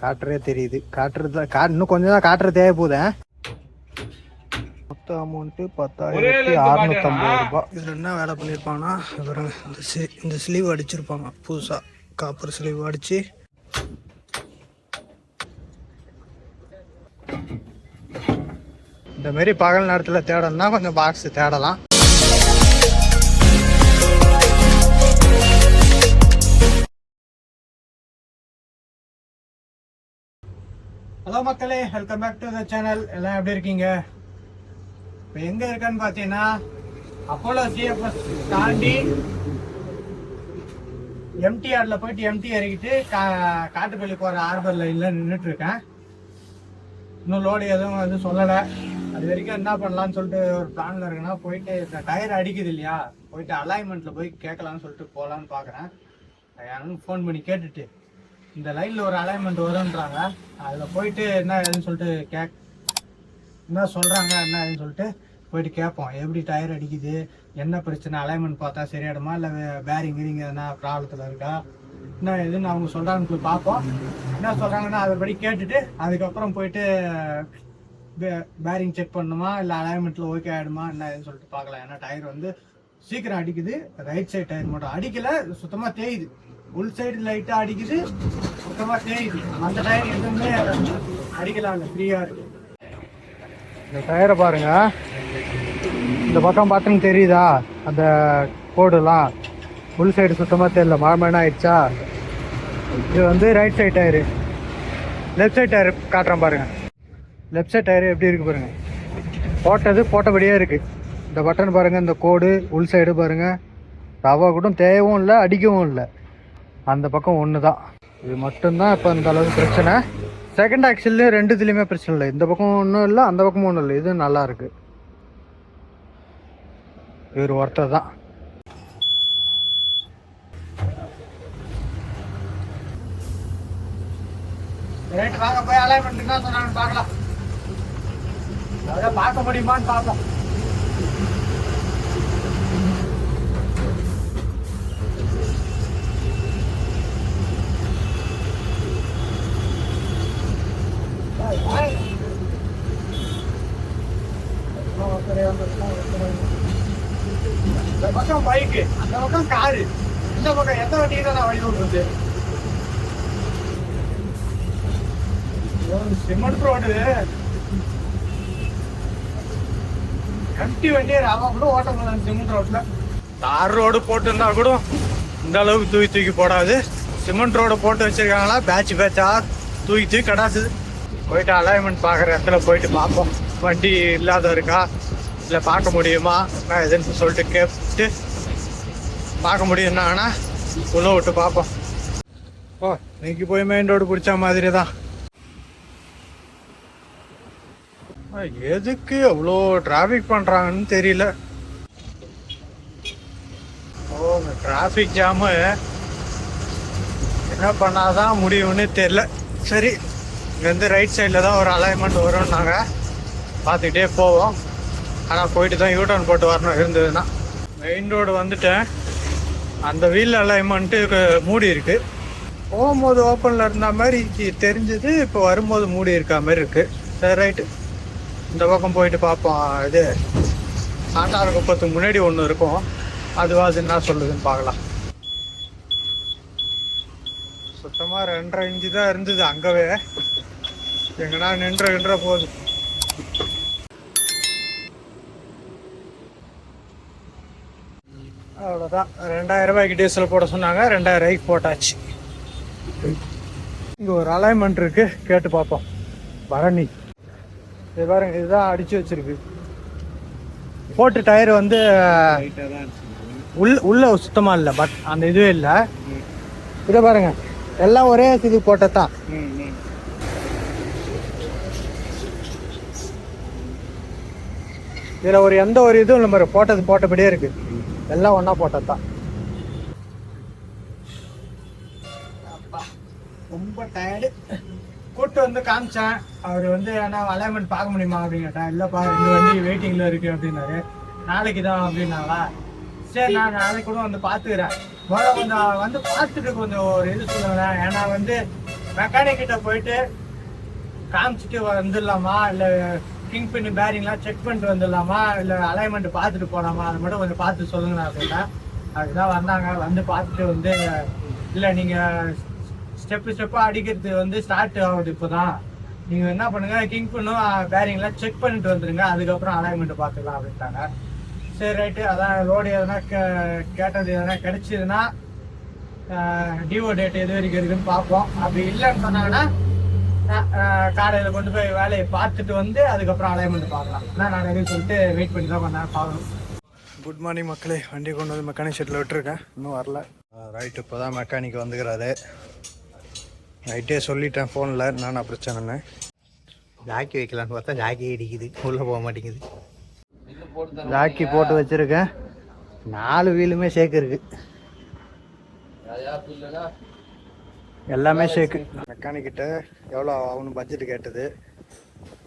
காட்டுறதே தெரியுது. இன்னும் கொஞ்சம் தான் காட்டுற தேவை போகுது. மொத்த அமௌண்ட்டு 10,650 ரூபாய். இதில் என்ன வேலை பண்ணியிருப்பாங்கன்னா இந்த ஸ்லீவ் அடிச்சிருப்பாங்க. புதுசாக காப்பர் ஸ்லீவ் அடித்து இந்த மாதிரி பகல் நேரத்தில் தேடணும்னா கொஞ்சம் பாக்ஸ் தேடலாம். ஹலோ மக்களே, welcome back to the channel. எல்லாம் எப்படி இருக்கீங்க? இப்போ எங்கே இருக்கேன்னு பார்த்தீங்கன்னா அப்போலோ சிஎஃப்எஸ் தாண்டி எம்டிஆரில் போயிட்டு எம்டி இறக்கிட்டு காட்டுப்பள்ளி போகிற ஹார்பர் லைனில் நின்றுட்டுருக்கேன். இன்னும் லோடு எதுவும் சொல்லலை. அது வரைக்கும் என்ன பண்ணலான்னு சொல்லிட்டு ஒரு பிளானில் இருக்குன்னா போயிட்டு இந்த டயர் அடிக்குது இல்லையா, போயிட்டு அலைன்மெண்ட்டில் போய் கேட்கலான்னு சொல்லிட்டு போகலான்னு பார்க்குறேன். யாரும் ஃபோன் பண்ணி கேட்டுட்டு இந்த லைனில் ஒரு அலைன்மெண்ட் வரும்ன்றாங்க. அதில் போயிட்டு என்ன ஏதுன்னு சொல்லிட்டு என்ன சொல்கிறாங்க என்ன ஏதுன்னு சொல்லிட்டு போயிட்டு கேட்போம். எப்படி டயர் அடிக்குது, என்ன பிரச்சனை, அலைன்மெண்ட் பார்த்தா சரியாயிடுமா, இல்லை பேரிங் கீரிங் எதனா ப்ராப்ளத்தில் இருக்கா, என்ன எதுன்னு அவங்க சொல்கிறாங்கன்னு போய் பார்ப்போம். என்ன சொல்கிறாங்கன்னா அதைப்படி கேட்டுட்டு அதுக்கப்புறம் போயிட்டு பேரிங் செக் பண்ணணுமா இல்லை அலைன்மெண்ட்டில் ஓகே ஆகிடுமா என்ன ஏதுன்னு சொல்லிட்டு பார்க்கலாம். ஏன்னா டயர் வந்து சீக்கிரம் அடிக்குது. ரைட் சைடு டயர் மட்டும் அடிக்கலை, சுத்தமாக தேயுது. உள் சைடு லைட்டாக அடிக்குது, சுத்தமாக தேயுது. அந்த டயர் எதுவுமே அடிக்கலாம் இல்லை, ஃப்ரீயாக இருக்குது. இந்த டயரை பாருங்க, இந்த பக்கம் பார்த்துன்னு தெரியுதா அந்த கோடுலாம். உள் சைடு சுத்தமாக தெரியல, மழை ஆயிடுச்சா. இது வந்து right side tyre. Left side tyre காட்டுறேன் பாருங்க. லெஃப்ட் சைடு டயரு எப்படி இருக்குது பாருங்க. போட்டபடியே இருக்குது. இந்த பட்டன் பாருங்கள், இந்த கோடு உள் சைடு பாருங்கள். ரவா கூட தேயவும் இல்லை, அடிக்கவும் இல்லை. அந்த பக்கம் ஒன்று தான். இது மட்டும்தான் இப்போ இந்த அளவுக்கு பிரச்சனை. செகண்ட் ஆக்சிலையும் ரெண்டுத்துலேயுமே பிரச்சனை இல்லை. இந்த பக்கம் ஒன்றும் இல்லை, அந்த பக்கமும் ஒன்றும் இல்லை. இது நல்லா இருக்கு. இவர் ஒருத்தர் தான். வாங்க போய் அலைன்மெண்ட் என்ன சொன்னாங்கன்னு பார்க்கலாம். அதை பார்க்க முடியுமான்னு பார்ப்போம். இந்த பக்கம் பைக்கு, அந்த பக்கம் காரு, இந்த பக்கம் எந்த வண்டிக்கு தான் நான் வழி விடுறது? சிமெண்ட் ரோடு கட்டி வண்டியை ராவா கூட ஓட்ட முடியாது. சிமெண்ட் ரோட்ல தார் ரோடு போட்டுருந்தா கூட இந்த அளவுக்கு தூக்கி போடாது. சிமெண்ட் ரோடு போட்டு வச்சிருக்காங்களா, பேட்சா தூக்கி கடாசுது. போயிட்டு அலைன்மெண்ட் பார்க்குற இடத்துல போயிட்டு பார்ப்போம். வண்டி இல்லாத இருக்கா இல்லை பார்க்க முடியுமா நான் எதுன்னு சொல்லிட்டு கேட்டு பார்க்க முடியும்னாங்கன்னா உள்ள விட்டு பார்ப்போம். ஓ, இன்னைக்கு போய் மெயின் ரோடு பிடிச்ச மாதிரி தான். எதுக்கு எவ்வளோ டிராஃபிக் பண்ணுறாங்கன்னு தெரியல. ஓ, இந்த டிராஃபிக் ஜாமு என்ன பண்ணாதான் முடியும்னு தெரியல. சரி, இங்கேருந்து ரைட் சைடில் தான் ஒரு அலைன்மெண்ட் வரும்னு நாங்கள் பார்த்துக்கிட்டே போவோம். ஆனால் போயிட்டு தான் யூடர்ன் போட்டு வரணும் இருந்ததுன்னா. மெயின் ரோடு வந்துட்டேன். அந்த வீல் அலைன்மெண்ட்டு மூடி இருக்கு. போகும்போது ஓப்பனில் இருந்த மாதிரி தெரிஞ்சது, இப்போ வரும்போது மூடி இருக்கா மாதிரி இருக்கு. சரி, ரைட்டு, இந்த பக்கம் போயிட்டு பார்ப்போம். இது ஆட்டாறு குப்பத்துக்கு முன்னாடி ஒன்று இருக்கும், அதுவாது என்ன சொல்லுதுன்னு பார்க்கலாம். சுத்தமாக 2.5 இன்ச்சு தான் இருந்தது அங்கவே. எங்கன்னா நின்ற போகுது. அவ்வளோதான். 2000 ரூபாய்க்கு டீசல் போட சொன்னாங்க, 2000 ரூபாய்க்கு போட்டாச்சு. இங்கே ஒரு அலைன்மெண்ட் இருக்கு, கேட்டு பார்ப்போம். பரணி இது பாருங்க, இதுதான் அடிச்சு வச்சிருக்கு. போட்டு டயர் வந்து உள்ள சுத்தமாக இல்லை, பட் அந்த இதுவே இல்லை. இதை பாருங்க, எல்லாம் ஒரே இது போட்டதான். இதில் எந்த ஒரு இதுவும் இல்லை பாரு, போட்டபடியே இருக்கு. எல்லாம் ஒன்றா போட்டதான். ரொம்ப டயர்டு. கூட்டு வந்து காமிச்சேன். அவர் வந்து ஏன்னா அலைன்மெண்ட் பார்க்க முடியுமா அப்படின்னு கேட்டேன். இல்லைப்பா, இந்த வண்டி வெயிட்டிங்கில் இருக்குது அப்படின்னாரு. நாளைக்கு தான் அப்படின்னாங்களா. சரி, நான் நாளைக்கு கூட வந்து பார்த்துக்கிறேன். கொஞ்சம் வந்து பார்த்துட்டு கொஞ்சம் ஒரு இது சொல்லுவேன். ஏன்னா வந்து மெக்கானிக் கிட்ட போயிட்டு காமிச்சிட்டு வந்துடலாமா, இல்லை கிங் பின் பேரிங்லாம் செக் பண்ணிட்டு வந்துடலாமா, இல்லை அலைன்மெண்ட் பார்த்துட்டு போகலாமா, அதை மட்டும் கொஞ்சம் பார்த்து சொல்லுங்கண்ணா அப்படின்னா. அதுதான் வந்தாங்க. வந்து பார்த்துட்டு வந்து இல்லை நீங்கள் ஸ்டெப்பாக அடிக்கிறது வந்து ஸ்டார்ட் ஆகுது இப்போ தான், நீங்கள் என்ன பண்ணுங்கள் கிங் பின்னும் பேரிங்லாம் செக் பண்ணிட்டு வந்துடுங்க, அதுக்கப்புறம் அலைன்மெண்ட் பார்த்துக்கலாம் அப்படின்ட்டாங்க. சரி ரைட்டு. அதான் ரோடு எதனா கேட்டது எதனா கிடைச்சிதுன்னா டிஓ டேட் எது வரைக்கும் இருக்குன்னு பார்ப்போம். அப்படி இல்லைன்னு சொன்னாங்கன்னா காலையில் கொண்டு போய் வேலையை பார்த்துட்டு வந்து அதுக்கப்புறம் அலைன்மெண்ட் பார்க்கலாம். நான் நிறைய சொல்லிட்டு வெயிட் பண்ணி தான் கொஞ்ச நேரம் பார்க்கணும். குட் மார்னிங் மக்களே. வண்டி கொண்டு வந்து மெக்கானிக் ஷெட்டில் விட்டுருக்கேன், இன்னும் வரல. ரைட்டு, இப்போ தான் மெக்கானிக் வந்துக்கிறாரு. நைட்டே சொல்லிட்டேன் ஃபோனில் என்னென்ன பிரச்சனைன்னு. ஜாக்கி வைக்கலான்னு பார்த்தா ஜாக்கி இடிக்குது, உள்ளே போக மாட்டேங்குது. ஜாக்கி போட்டு வச்சுருக்கேன், 4 வீலுமே ஷேக் இருக்குது, எல்லாமே ஷேக்கு. மெக்கானிக்கிட்ட எவ்வளோ ஆகும்னு பட்ஜெட் கேட்டது.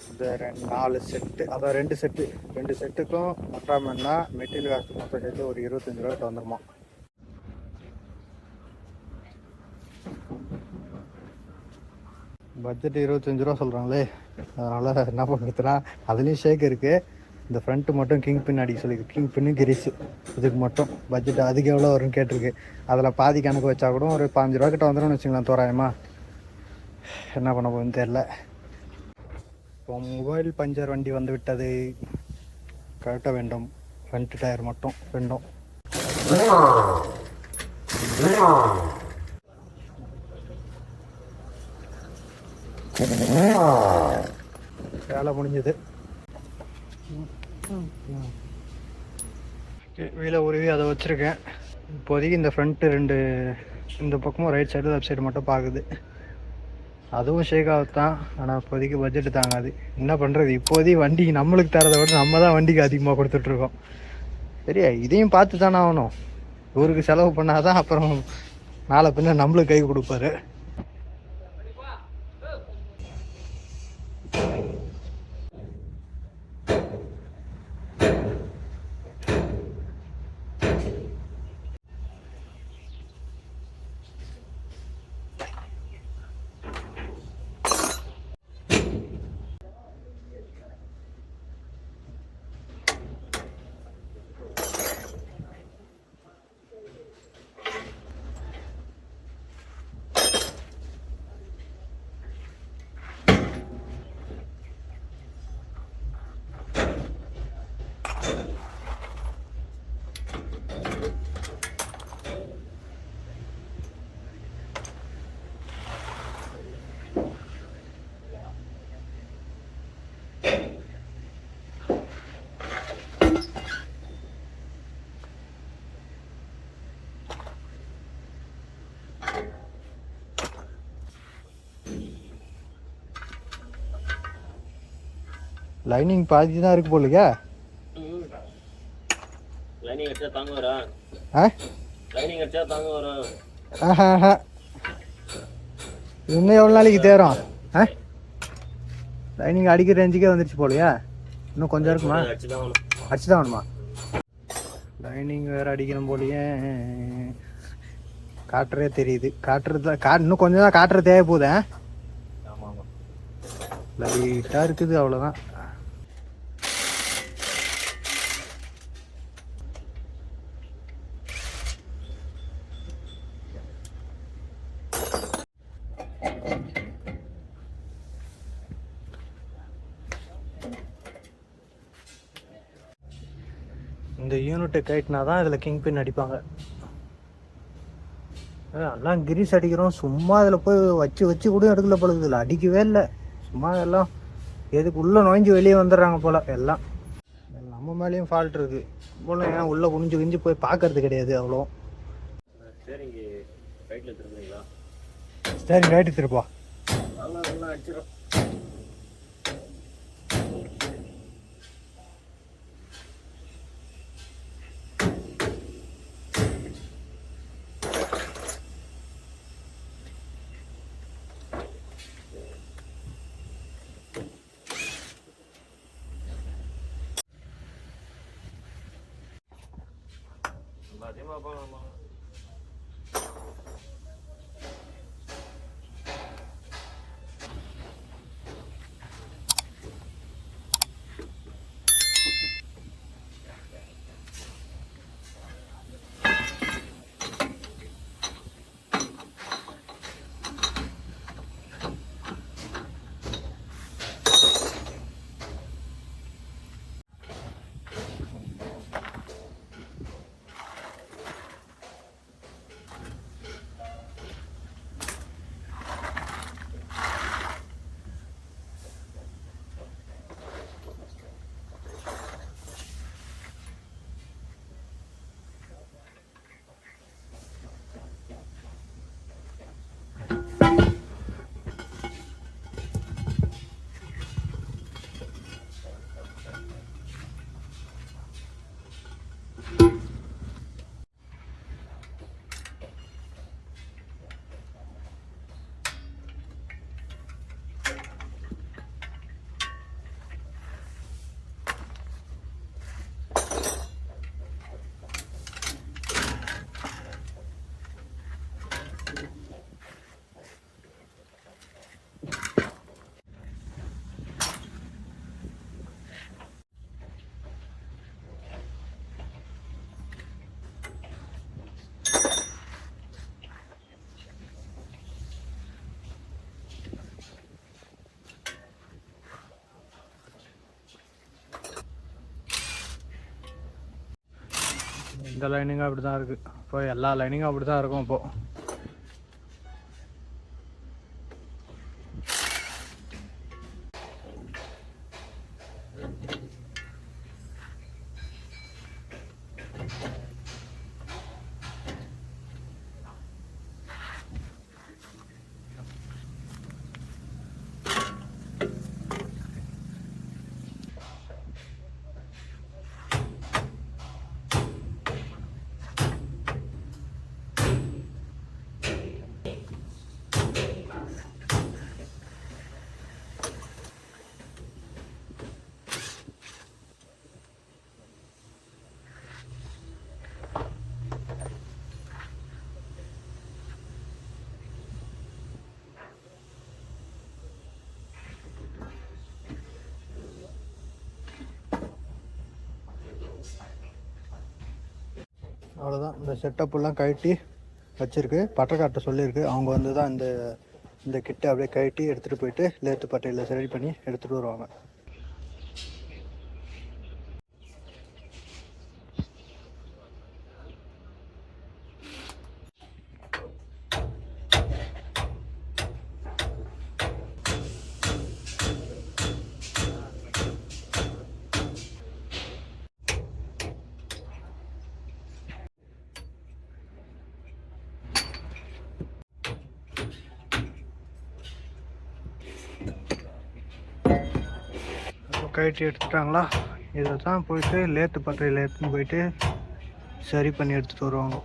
இந்த 4 செட்டு, அதான் 2 செட்டுக்கும் மொட்டாமன்னா மெட்டீரியல் காஸ்ட் மொத்தம் சேர்த்து ஒரு 25 ரூபாய்க்கு வந்துடுமா. பட்ஜெட் 25 ரூபா சொல்கிறாங்களே, அதனால் என்ன பண்ணுறதுனா அதுலேயும் ஷேக் இருக்குது. இந்த ஃப்ரண்ட்டு மட்டும் கிங் பின் அடிக்க சொல்லியிருக்கு, கிங் பின்னு கிரிஸு, இதுக்கு மட்டும் பட்ஜெட் அதுக்கு எவ்வளோ வரும்னு கேட்டிருக்கு. அதில் பாதி கணக்கு வச்சா கூட ஒரு 5 ரூபா கிட்ட வந்துடும்னு வச்சுக்கலாம் தோராயமா. என்ன பண்ண போகுதுன்னு தெரில. இப்போ மொபைல் பஞ்சர் வண்டி வந்து விட்டது, கழட்ட வேண்டும். ஃப்ரண்ட் டயர் மட்டும் ரெண்டும். வேலை முடிஞ்சது. வீலை உருவி அதை வச்சுருக்கேன். இப்போதைக்கு இந்த ஃப்ரண்ட்டு 2 இந்த பக்கமும் ரைட் சைடு லெஃப்ட் சைடு மட்டும் பார்க்குது, அதுவும் ஷேக் ஆகுதான். ஆனால் இப்போதைக்கு பட்ஜெட்டு தாங்காது. என்ன பண்ணுறது, இப்போதைக்கு வண்டி நம்மளுக்கு தரதை விட நம்ம தான் வண்டிக்கு அதிகமாக கொடுத்துட்ருக்கோம். சரியா, இதையும் பார்த்து தானே ஆகணும். ஊருக்கு செலவு பண்ணாதான் அப்புறம் நாளை பின்ன நம்மளுக்கு கை கொடுப்பாரு. லைனிங் பாதி தான் இருக்கு போலுங்க. லைனிங் அடிச்சா தாங்க வரா? லைனிங் அடிச்சா தாங்க வரா? இன்னும் எவ்வளோ நாளைக்கு தேரும்? லைனிங் அடிக்கிற ரேஞ்சுக்கே வந்துருச்சு போலையா? இன்னும் கொஞ்சம் இருக்குமா? அடிச்சு தான் வேணுமா? லைனிங் வேறு அடிக்கணும் போலையே, காட்டுறே தெரியுது. காட்டுறது தான் இன்னும் கொஞ்சம் தான் காட்டுற தேவை போகுது. லைட்டாக இருக்குது, அவ்வளோதான். இந்த யூனிட்டை கைட்டினா தான் இதில் கிங் பின் அடிப்பாங்க. எல்லாம் கிரீஸ் அடிக்கிறோம், சும்மா இதில் போய் வச்சு கூட எடுக்கல போல, இதில் அடிக்கவே இல்லை. சும்மா எல்லாம் எதுக்கு உள்ளே நுழைஞ்சு வெளியே வந்துடுறாங்க போல். எல்லாம் நம்ம மேலேயும் ஃபால்ட் இருக்குது போல். ஏன் உள்ளே குனிஞ்சு போய் பார்க்கறது கிடையாது அவ்வளோ. சரி, ரைட்டு திருப்பா. அடிச்சிடும். இந்த லைனிங்கும் அப்படி தான் இருக்குது. இப்போ எல்லா லைனிங்கும் அப்படி தான் இருக்கும் இப்போது. அவ்வளோதான். இந்த செட்டப்பெல்லாம் கழட்டி வச்சுருக்கு. பட்டக்கார்ட்ட சொல்லியிருக்கு. அவங்க வந்து தான் இந்த கிட்டை அப்படியே கழட்டி எடுத்துகிட்டு போயிட்டு லேத்து பட்டையில் ரெடி பண்ணி எடுத்துகிட்டு வருவாங்க. கழட்டி எடுத்துட்டாங்களா, இதை தான் போயிட்டு லேத்து பட்டறையில் எடுத்துன்னு போயிட்டு சரி பண்ணி எடுத்துகிட்டு வருவாங்க.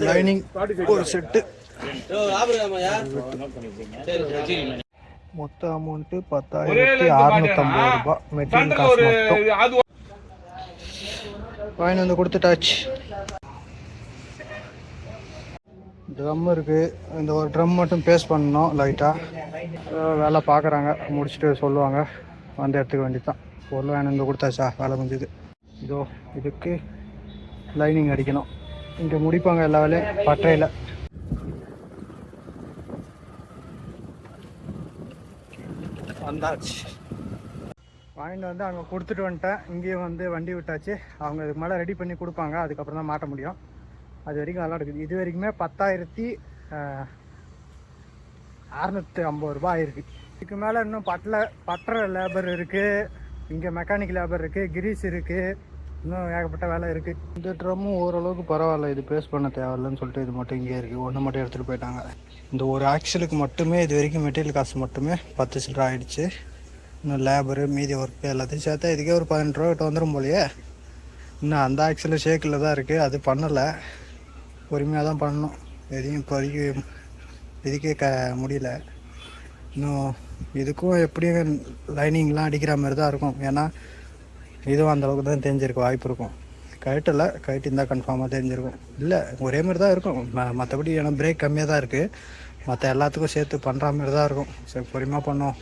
லைனிங் ஒரு செட்டு மொத்த அமௌண்ட்டு 10,650 ரூபாய். மெட்டீரியல் காசு மட்டும் வாங்கி வந்து கொடுத்துட்டாச்சு. ட்ரம் இருக்குது. இந்த ஒரு ட்ரம் மட்டும் பேஸ்ட் பண்ணணும். லைட்டாக வேலை பார்க்குறாங்க, முடிச்சுட்டு சொல்லுவாங்க, வந்து எடுத்துக்க வேண்டியது தான். பொருள் வாங்கி வந்து கொடுத்தாச்சா, வேலை முடிஞ்சுது. இதோ இதுக்கு லைனிங் அடிக்கணும். இங்கே முடிப்பாங்க எல்லா வேலையும் பட்டறையில். வந்தாச்சு. வாங்கிட்டு வந்து அங்கே கொடுத்துட்டு வந்துட்டேன். இங்கேயும் வந்து வண்டி விட்டாச்சு. அவங்க இதுக்கு மேலே ரெடி பண்ணி கொடுப்பாங்க, அதுக்கப்புறம் தான் மாட்ட முடியும். அது வரைக்கும் நல்லா இருக்குது. இது வரைக்குமே 10,650 ரூபாய் ஆயிருக்கு. இதுக்கு மேலே இன்னும் பட்டற லேபர் இருக்குது, இங்கே மெக்கானிக் லேபர் இருக்குது, கிரீஸ் இருக்குது, இன்னும் ஏகப்பட்ட வேலை இருக்குது. இந்த ட்ரம்மும் ஓரளவுக்கு பரவாயில்ல, இது பேஸ் பண்ண தேவையில்லைன்னு சொல்லிட்டு இது மட்டும் இங்கே இருக்குது. ஒன்று மட்டும் எடுத்துகிட்டு போயிட்டாங்க. இந்த ஒரு ஆக்சலுக்கு மட்டுமே இது வரைக்கும் மெட்டீரியல் காசு மட்டுமே 10 சில்லரை ஆகிடுச்சு. இன்னும் லேபரு மீதி ஒர்க்கு எல்லாத்தையும் சேர்த்தா இதுக்கே ஒரு 18 ரூபா கிட்ட வந்துடும் போலையே. இன்னும் அந்த ஆக்சுவலி ஷேக்கில் தான் இருக்குது, அது பண்ணலை. பொறுமையாக தான் பண்ணணும். எதையும் இப்போதைக்கு இதுக்கே முடியல. இன்னும் இதுக்கும் எப்படியும் லைனிங்லாம் அடிக்கிற மாதிரி தான் இருக்கும். ஏன்னா இதுவும் அந்தளவுக்கு தான் தெரிஞ்சிருக்கும், வாய்ப்பு இருக்கும். கழட்டலை, கழட்டி இருந்தால் கன்ஃபார்மாக தெரிஞ்சிருக்கும். இல்லை ஒரே மாதிரி தான் இருக்கும். மற்றபடி ஏன்னா பிரேக் கம்மியாக தான் இருக்குது. மற்ற எல்லாத்துக்கும் சேர்த்து பண்ணுற மாதிரி தான் இருக்கும். சரி பொறுமையாக பண்ணோம்,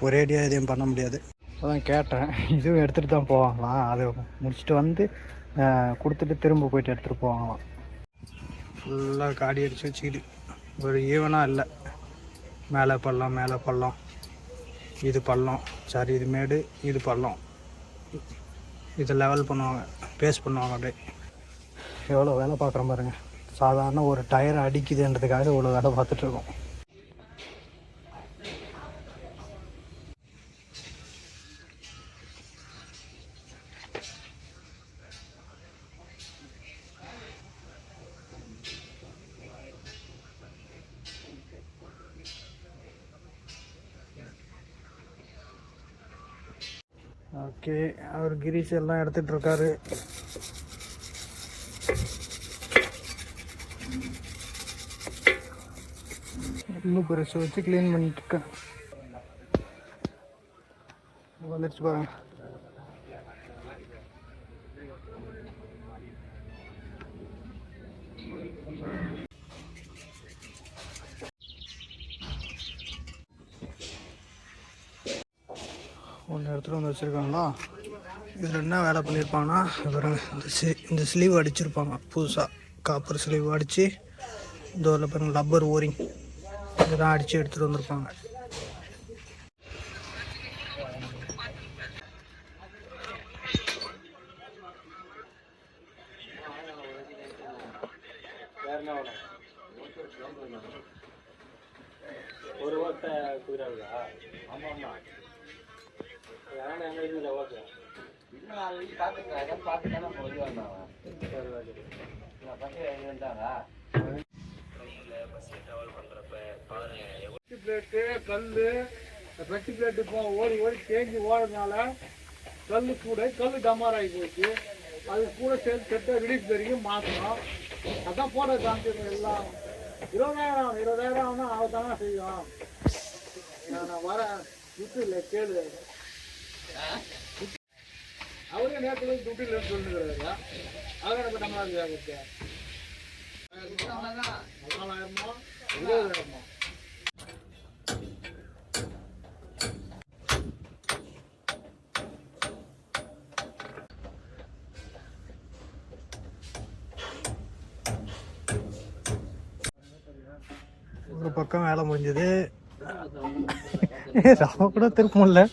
ஒரேடியாக எதையும் பண்ண முடியாது. அதான் கேட்டேன், இதுவும் எடுத்துகிட்டு தான் போவாங்களாம். அது முடிச்சுட்டு வந்து கொடுத்துட்டு திரும்ப போயிட்டு எடுத்துகிட்டு போவாங்களாம். ஃபுல்லாக காடி அடித்து வச்சுக்கிட்டு ஒரு ஈவனாக இல்லை. மேலே பள்ளம், இது பள்ளம், சரி இது மேடு, இது பள்ளம். இதை லெவல் பண்ணுவாங்க, பேஸ் பண்ணுவாங்க. அப்படியே எவ்வளோ வேலை பார்க்குற பாருங்க. சாதாரண ஒரு டயர் அடிக்குதுன்றதுக்காக இவ்வளோ வேலை பார்த்துட்ருக்கோம். ஓகே, அவர் கிரீஸ் எல்லாம் எடுத்துகிட்டு இருக்காரு. இன்னும் பெருசு வச்சு க்ளீன் பண்ணிட்டு இருக்கேன். வந்துடுச்சு பாருங்க. ஒன்று இடத்துல வந்து வச்சுருக்காங்களா. இதில் என்ன வேலை பண்ணியிருப்பாங்கன்னா, இந்த ஸ்லீவ் அடிச்சிருப்பாங்க புதுசாக. காப்பர் ஸ்லீவ் அடித்து இதோட பாருங்க ரப்பர் ஓரிங் இதெல்லாம் அடித்து எடுத்துகிட்டு வந்திருப்பாங்க. ஒரு ஓட்டை குதிராங்களா? ஆமாம் ஆமாம். யானை எங்கே இருக்குல்ல ஓகே இல்லை அது பார்த்துக்கிறேன் பார்த்துட்டா நம்ம இது வந்தாங்க. நான் பஸ்ஸில் இருந்தாங்களா பஸ்ஸில் ட்ராவல் பண்ணுறப்ப பாருங்கள் பிளேட்டு கல் பெட்டி பிளேட்டு இப்போ ஓடி ஓடி தேங்கி ஓடுறதுனால கல் டமார் ஆகி போச்சு. அது கூட சேர்ந்து செட்டை ரிலீஃப் வரைக்கும் மாற்றணும். அதான் போட காமிச்சிருக்கோம் எல்லாம் 20,000 ஆனால் அவள் தானே செய்யும். நான் வரேன் துட்டு இல்லை கேளு. அவரே நேரத்தில் துட்டு இல்லைன்னு சொல்லுங்கிறாரு. அதான் எனக்கு நம்ம கொடுத்து 4,000 20,000. ஒரு பக்கம் வேலை முடிஞ்சது. ரவ கூட திருப்ப முடியல.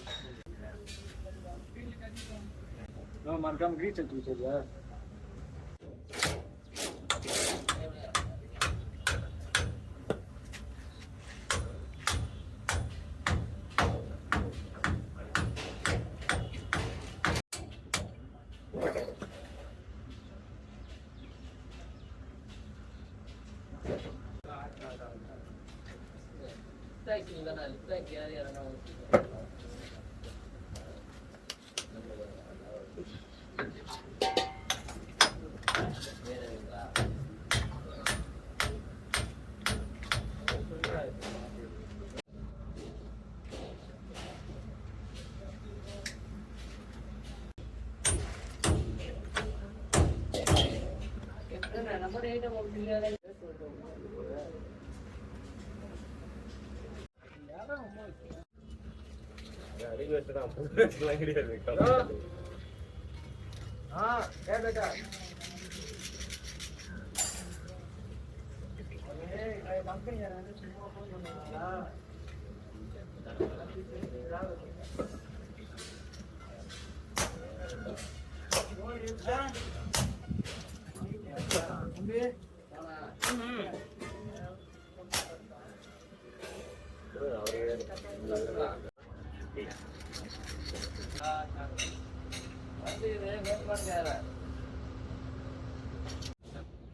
மறக்காம கிரீச் எடுத்து வச்சிருக்கா.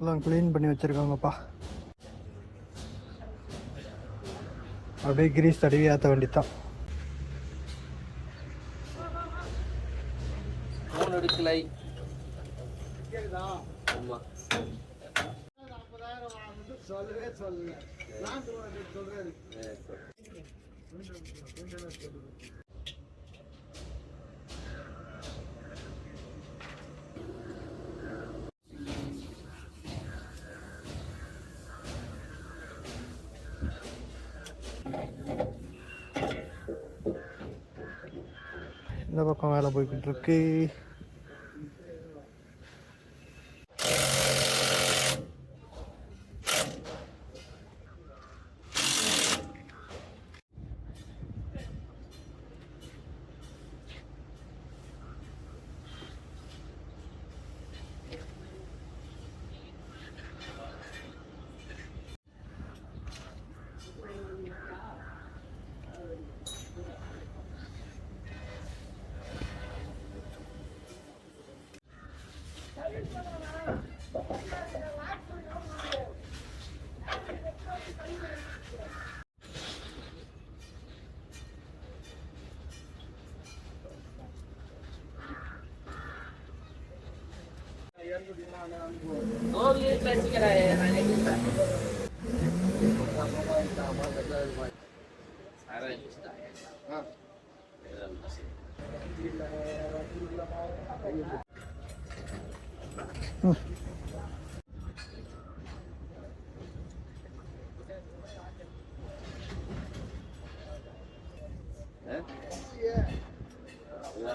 எல்லாம் க்ளீன் பண்ணி வச்சுருக்காங்கப்பா. அப்படியே கிரீஸ் தடவி ஏற்ற வேண்டியதான். ஃபோன் எடுக்கலை. சொல்லவே சொல்லுங்க. இந்த பக்கம் வேலை போய்கிட்டு இருக்கு.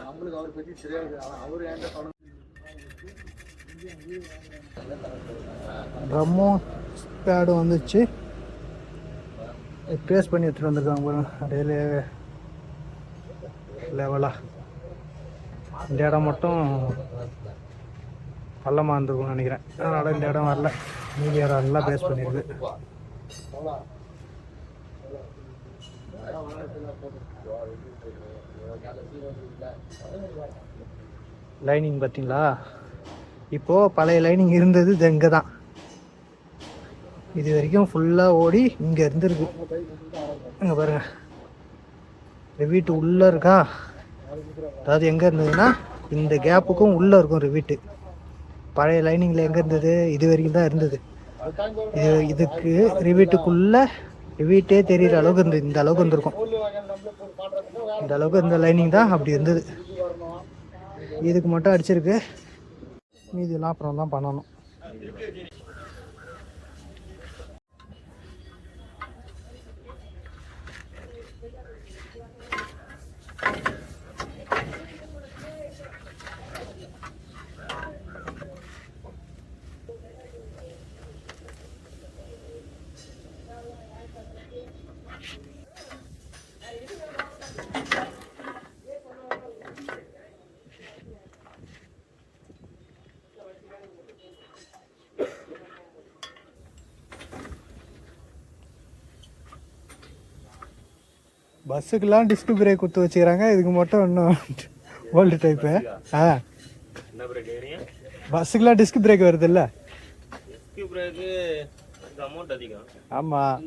நம்மளுக்கு அவரை பற்றி தெரியாது. அவர் என்கிட்ட பணம் ட்ரம்மும் பேடும் வந்துச்சு, பேஸ்ட் பண்ணி எடுத்துகிட்டு வந்திருக்காங்க பாருங்க. அப்படியே லெவலாக இந்த இடம் மட்டும் பள்ளமாக இருந்திருக்கும்னு நினைக்கிறேன். அதனால் இந்த இடம் வரல, மீதி இடம் எல்லாம் பேஸ்ட் பண்ணியிருக்கு. லைனிங் பார்த்தீங்களா? இப்போது பழைய லைனிங் இருந்தது இது இங்கே தான். இது வரைக்கும் ஃபுல்லாக ஓடி இங்கே இருந்துருக்கு. இங்கே பாருங்கள், ரிவீட்டு உள்ளே இருக்கா. அதாவது எங்கே இருந்ததுன்னா இந்த கேப்புக்கும் உள்ளே இருக்கும் ரிவீட்டு. பழைய லைனிங்கில் எங்கே இருந்தது? இது வரைக்கும் தான் இருந்தது. இதுக்கு ரிவீட்டுக்குள்ளே ரிவீட்டே தெரிகிற அளவுக்கு இருந்தது. இந்த அளவுக்கு இருந்திருக்கும். இந்த அளவுக்கு இந்த லைனிங் தான் அப்படி இருந்தது. இதுக்கு மட்டும் அடிச்சிருக்கு, மீதியெல்லாம் அப்புறம் தான் பண்ணணும். பஸ்ஸுக்கெல்லாம் டிஸ்க் பிரேக் கொடுத்து வச்சுக்கிறாங்க, இதுக்கு மட்டும் இன்னும் ஓல்டு டைப்பு. பஸ்ஸுக்கெல்லாம் டிஸ்க் பிரேக் வருது இல்லை? ஆமாம்.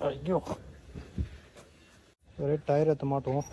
ஐயோ, ஒரே டயர் ஏற்ற மாட்டோம்.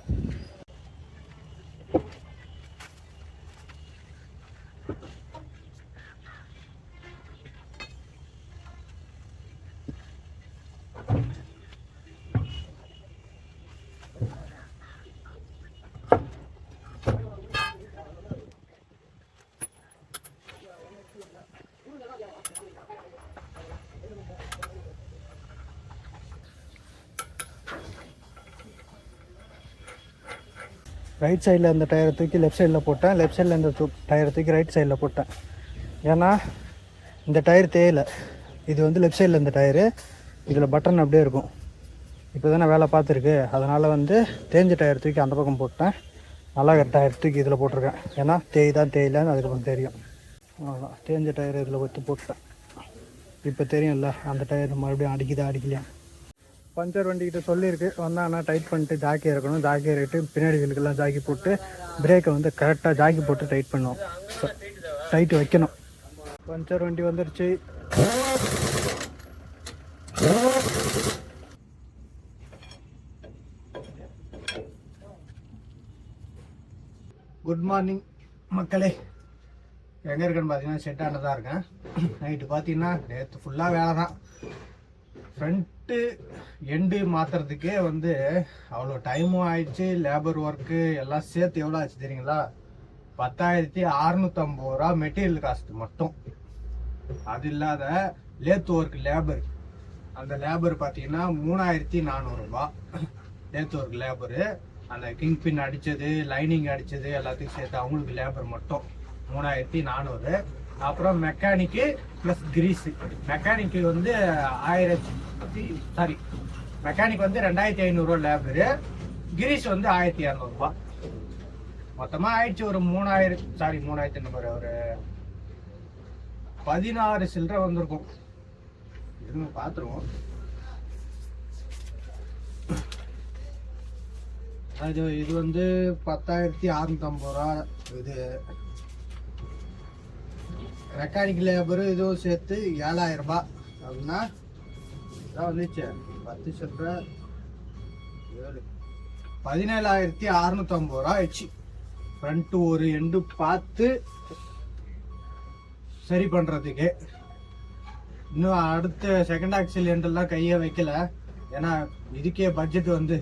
ரைட் சைடில் இந்த டயரை தூக்கி லெஃப்ட் சைடில் போட்டேன், லெஃப்ட் சைடில் இந்த டயரை தூக்கி ரைட் சைடில் போட்டேன். ஏன்னா இந்த டயர் தேயலை. இது வந்து லெஃப்ட் சைடில் இந்த டயரு, இதில் பட்டன் அப்படியே இருக்கும். இப்போ தானே வேலை பார்த்துருக்கு, அதனால் வந்து தேஞ்ச டயர் தூக்கி அந்த பக்கம் போட்டேன். நல்லா டயர் தூக்கி இதில் போட்டிருக்கேன். ஏன்னா தேயிலான்னு அதுக்கப்புறம் தெரியும். அவ்வளோதான், தேஞ்ச டயர் இதில் ஒத்து போட்டேன். இப்போ தெரியும்ல அந்த டயர் மறுபடியும் அடிக்கலையா. பஞ்சர் வண்டிக்கிட்ட சொல்லியிருக்கு, வந்தாங்கன்னா டைட் பண்ணிட்டு ஜாக்கி இறக்கணும். ஜாக்கி இறக்கிட்டு பின்னாடி வீலுக்கெல்லாம் ஜாக்கி போட்டு பிரேக்கை வந்து கரெக்டாக ஜாக்கி போட்டு டைட் பண்ணுவோம். டைட்டு வைக்கணும். பஞ்சர் வண்டி வந்துருச்சு. குட் மார்னிங் மக்களே. எங்கே இருக்கேன்னு பார்த்தீங்கன்னா செட்டான தான் இருக்கேன். நைட்டு பார்த்தீங்கன்னா நேற்று ஃபுல்லாக வேலை தான். ஃப்ரண்ட்டு எண்டு மாற்றுறதுக்கே வந்து அவ்வளோ டைமும் ஆயிடுச்சு. லேபர் ஒர்க்கு எல்லாம் சேர்த்து எவ்வளோ ஆச்சு தெரியுங்களா? 10,650 ரூபா மெட்டீரியல் காஸ்ட்டு மட்டும். அது இல்லாத லேத் ஒர்க் லேபர், அந்த லேபர் பார்த்தீங்கன்னா 3,400 ரூபா லேத் ஒர்க் லேபரு. அந்த கிங் பின் அடித்தது, லைனிங் அடித்தது எல்லாத்துக்கும் சேர்த்து அவங்களுக்கு லேபர் மட்டும் 3,400. அப்புறம் மெக்கானிக்கு ப்ளஸ் கிரீஸு. மெக்கானிக்கு வந்து மெக்கானிக் வந்து 2,500 ரூபா லேபரு. கிரீஸ் வந்து 1,200 ரூபா. மொத்தமாக ஆயிடுச்சு ஒரு 3,500 ஒரு 16 சில்லரை வந்திருக்கும். இதுங்க பார்த்துருவோம். இது வந்து 10,650 ரூபா. இது மெக்கானிக் லேபரு இதுவும் சேர்த்து 7,000 ரூபா. அப்படின்னா இதான் வந்துச்சு 10 சில்லரை 17,650 ரூபா ஆயிடுச்சு. ஃப்ரண்ட்டு ஒரு எண்டு பார்த்து சரி பண்ணுறதுக்கு. இன்னும் அடுத்த செகண்ட் ஆக்சில் எண்டெல்லாம் கையை வைக்கல. ஏன்னா இதுக்கே பட்ஜெட் வந்து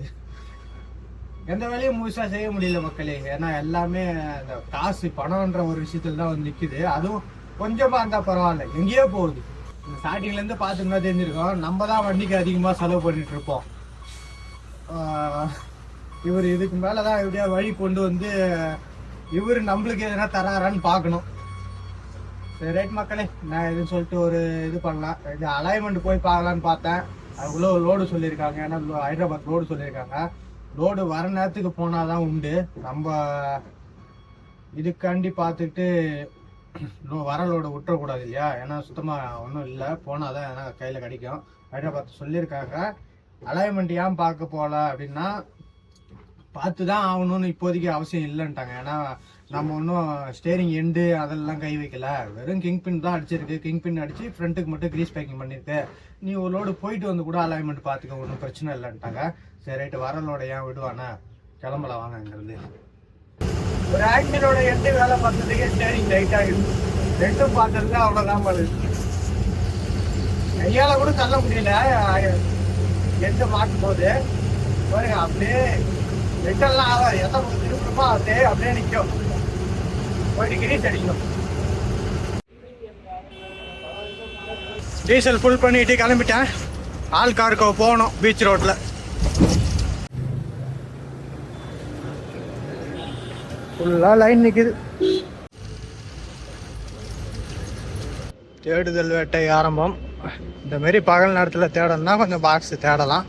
எந்த வேலையும் முழுசாக செய்ய முடியல மக்களே. ஏன்னா எல்லாமே இந்த காசு பணம்ன்ற ஒரு விஷயத்துல தான் வந்து நிற்குது. அதுவும் கொஞ்சமாக இருந்தால் பரவாயில்ல, எங்கேயோ போகுது. ஸ்டார்டிங்லேருந்து பார்த்துன்னா தெரிஞ்சிருக்கோம், நம்ம தான் வண்டிக்கு அதிகமாக செலவு பண்ணிட்டு இருப்போம். இவர் இதுக்கு மேலே தான் எப்படியா வழி கொண்டு வந்து இவர் நம்மளுக்கு எதனா தராரான்னு பார்க்கணும். சரி ரைட் மக்களே, நான் எதுன்னு சொல்லிட்டு ஒரு இது பண்ணலாம். இது அலைன்மெண்ட் போய் பார்க்கலான்னு பார்த்தேன். அதுக்குள்ளே லோடு சொல்லியிருக்காங்க. ஏன்னா ஹைதராபாத் லோடு சொல்லியிருக்காங்க. லோடு வர நேரத்துக்கு போனால் தான் உண்டு. நம்ம இதுக்காண்டி பார்த்துட்டு வர லோடு விட்டுறக்கூடாது இல்லையா? ஏன்னா சுத்தமாக ஒன்றும் இல்லை, போனால் தான் ஏன்னா கையில் கிடைக்கும். ஹைதராபாத் சொல்லியிருக்காங்க. அலைன்மெண்ட் ஏன் பார்க்க போகல அப்படின்னா, பார்த்து தான் ஆகணும்னு இப்போதைக்கு அவசியம் இல்லைன்ட்டாங்க. ஏன்னா நம்ம ஒன்றும் ஸ்டேரிங் எண்டு அதெல்லாம் கை வைக்கல, வெறும் கிங் பின் தான் அடிச்சிருக்கு. கிங் பின் அடித்து ஃப்ரண்ட்டுக்கு மட்டும் க்ரீஸ் பேக்கிங் பண்ணியிருக்கு. நீ ஒரு லோடு போயிட்டு வந்து கூட அலைன்மெண்ட் பார்த்துக்க, ஒன்றும் பிரச்சனை இல்லைன்ட்டாங்க. சரி ரைட்டு, வர லோட ஏன் விடுவானா, கிளம்பலாம் வாங்கங்கிறது. ஒரு ஆக்சிலோட எண்டு வேலை பார்த்ததுக்கே ஸ்டேரிங் லைட்டாக இருக்கும். ரெண்டும் பார்த்ததுக்கு அவ்வளோதான் பண்ணுது. கையால் கூட தள்ள முடியல. எண்டு மாட்டும் போது பாருங்க, அப்படியே ரெட்டெல்லாம் ஆகாது. எத்தனை திருப்பமா அப்படியே நிற்கும். போயிட்டு கிரீஸ் அடிக்கணும். டீசல் ஃபுல் பண்ணிட்டு கிளம்பிட்டேன். ஆல்கார்கோ போகணும் பீச் ரோட்டில். ஃபுல்லாக லைன் நிற்குது. தேடுதல் வேட்டை ஆரம்பம். இந்தமாரி பகல் நேரத்தில் தேடணும்னா கொஞ்சம் பாக்ஸ் தேடலாம்.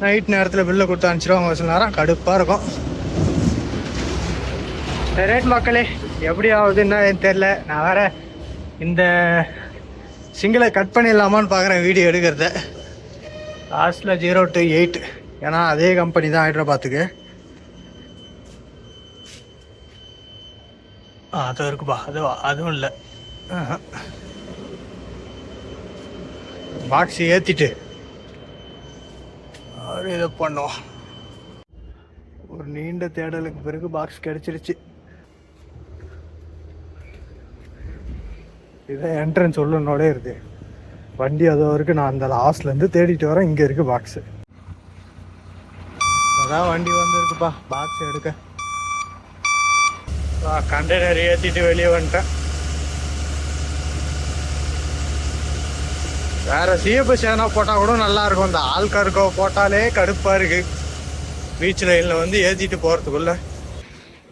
நைட் நேரத்தில் பில்லை கொடுத்து அனுப்பிச்சிடுவாங்க ஒரு சில நேரம், கடுப்பாக இருக்கும். ரேட் மக்களே எப்படி ஆகுதுன்னா தெரில. நான் வேறு இந்த சிங்கிளை கட் பண்ணிடலாமான்னு பார்க்குறேன் வீடியோ எடுக்கிறத. லாஸ்ட்டில் 0 to 8, ஏன்னா அதே கம்பெனி தான் ஹைதராபாத்துக்கு. அதுவும் இருக்குப்பா, அதுவும் இல்லை. பாக்ஸ் ஏற்றிட்டு ஒரு இதை பண்ணுவோம். ஒரு நீண்ட தேடலுக்கு பிறகு பாக்ஸ் கிடச்சிருச்சு. இதுதான் என்ட்ரன்ஸ் உள்ளனோட இருக்கு. வண்டி அதோ இருக்குது. நான் அந்த லாஸ்ட்லேருந்து தேடிட்டு வரேன். இங்கே இருக்குது பாக்ஸு. அதான் வண்டி வந்துருக்குப்பா பாக்ஸ் எடுக்க. கண்டெய்னர் ஏற்றிட்டு வெளியே வந்துட்டேன். வேறு சிஎஃப்எஸ் எதனா போட்டால் கூட நல்லாயிருக்கும். இந்த ஆல்கார்கோ போட்டாலே கடுப்பாக இருக்குது. பீச் லைனில் வந்து ஏற்றிட்டு போகிறதுக்குள்ளே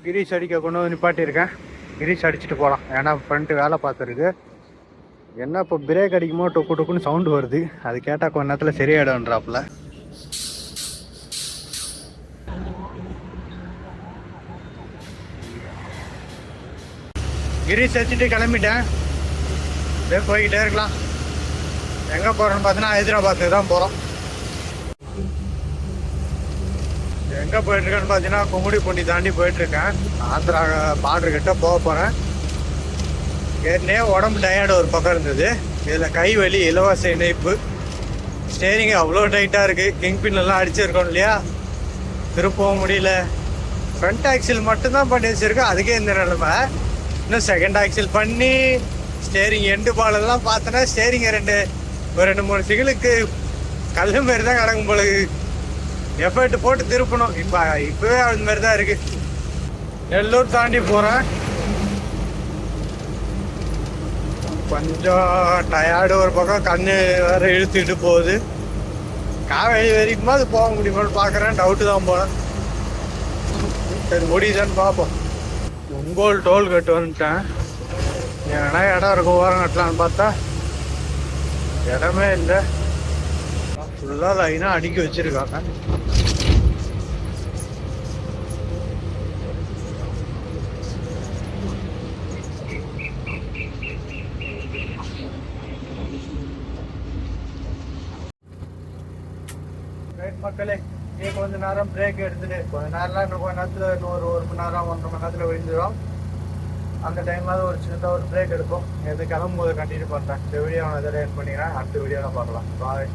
கிரீஸ் அடிக்க கொண்டு வந்து நிப்பாட்டியிருக்கேன். கிரீஸ் அடிச்சுட்டு போகலாம். ஏன்னா ஃப்ரண்ட்டு வேலை பார்த்துருக்கு. என்ன இப்போ பிரேக் அடிக்குமோ டொக்கு டொக்குன்னு சவுண்டு வருது. அது கேட்டால் கொஞ்ச நேரத்தில் சரியாயிடும்ன்றாப்புல. கிரீஸ் வச்சுட்டு கிளம்பிட்டேன். அப்படியே போய்கிட்டே இருக்கலாம். எங்கே போகிறோன்னு பார்த்தீங்கன்னா ஹைதராபாத்துக்கு தான் போகிறோம். எங்கே போயிட்டுருக்கேன்னு பார்த்தீங்கன்னா கும்மிடிப்பூண்டி தாண்டி போயிட்டுருக்கேன். ஆந்திரா பார்டர் கிட்ட போக போகிறேன். ஏற்கனவே உடம்பு டயர்டு ஒரு பக்கம் இருந்தது. இதில் கை வலி, இலவச இணைப்பு, ஸ்டேரிங் அவ்வளோ டைட்டாக இருக்குது. கிங் பின்லாம் அடிச்சிருக்கோம் இல்லையா, திருப்பவும் முடியல. ஃப்ரண்ட் ஆக்சில் மட்டும்தான் பண்ணி வச்சுருக்கேன். அதுக்கே இந்த நிலைமை. இன்னும் செகண்ட் ஆக்சில் பண்ணி ஸ்டேரிங் எண்டு பாலெல்லாம் பார்த்தோன்னா ஸ்டேரிங்கை ஒரு 2-3 சிகளுக்கு கல் மாரி தான் கிடக்கும் போல. எஃபர்ட் போட்டு திருப்பணும். இப்போவே அது மாதிரி தான் இருக்குது. நெல்லூர் தாண்டி போகிறேன். கொஞ்சம் டயர்டு ஒரு பக்கம், கண்ணு வேறு இழுத்துட்டு போகுது. காவேரி வரைக்கும் அது போக முடியுமான்னு பார்க்குறேன். டவுட்டு தான் போகிறேன். சரி முடியுதான்னு பார்ப்போம். ஒங்கோல் டோல் கட்டு வந்துட்டேன். ஏன்னா இடம் இருக்கும் ஓரம் கட்டலான்னு பார்த்தா இடமே இல்லை. ஃபுல்லாக லைனாக அடுக்கி வச்சுருக்காங்க. மக்களே, கொஞ்ச நேரம் பிரேக் எடுத்துட்டு கொஞ்ச நேரம்லாம் இன்னும் கொஞ்ச நேரத்தில் ஒரு மணி நேரம் 1.5 மணி நேரத்தில் விழுந்துடும். அந்த டைம்லாவது ஒரு சின்னதாக ஒரு பிரேக் எடுப்போம். எது கிளம்பும்போது கண்டினியூ பண்ணுறேன். இந்த வீடியோ நான் இதில் என் பண்ணிக்கிறேன். அடுத்த வீடியோவில் பார்க்கலாம். பாய்.